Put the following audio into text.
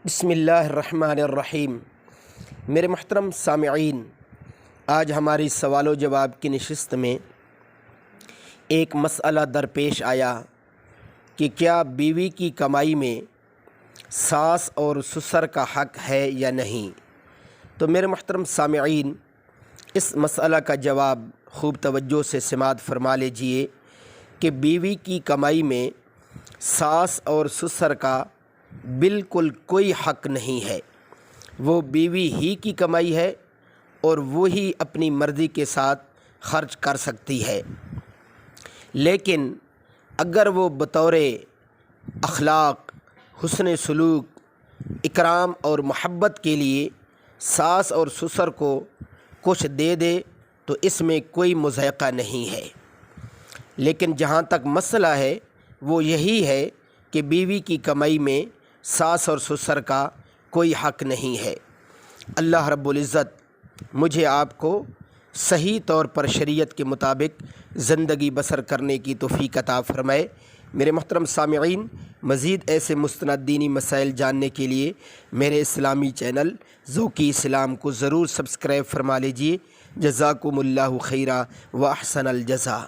بسم اللہ الرحمن الرحیم۔ میرے محترم سامعین، آج ہماری سوال و جواب کی نشست میں ایک مسئلہ درپیش آیا کہ کیا بیوی کی کمائی میں ساس اور سسر کا حق ہے یا نہیں۔ تو میرے محترم سامعین، اس مسئلہ کا جواب خوب توجہ سے سماعت فرما لیجئے کہ بیوی کی کمائی میں ساس اور سسر کا بالکل کوئی حق نہیں ہے۔ وہ بیوی ہی کی کمائی ہے اور وہی اپنی مرضی کے ساتھ خرچ کر سکتی ہے، لیکن اگر وہ بطور اخلاق، حسن سلوک، اکرام اور محبت کے لیے ساس اور سسر کو کچھ دے دے تو اس میں کوئی مضائقہ نہیں ہے۔ لیکن جہاں تک مسئلہ ہے وہ یہی ہے کہ بیوی کی کمائی میں ساس اور سسر کا کوئی حق نہیں ہے۔ اللہ رب العزت مجھے آپ کو صحیح طور پر شریعت کے مطابق زندگی بسر کرنے کی توفیق عطا فرمائے۔ میرے محترم سامعین، مزید ایسے مستند دینی مسائل جاننے کے لیے میرے اسلامی چینل ذوق اسلام کو ضرور سبسکرائب فرما لیجئے۔ جزاکم اللہ خیرا و احسن الجزا۔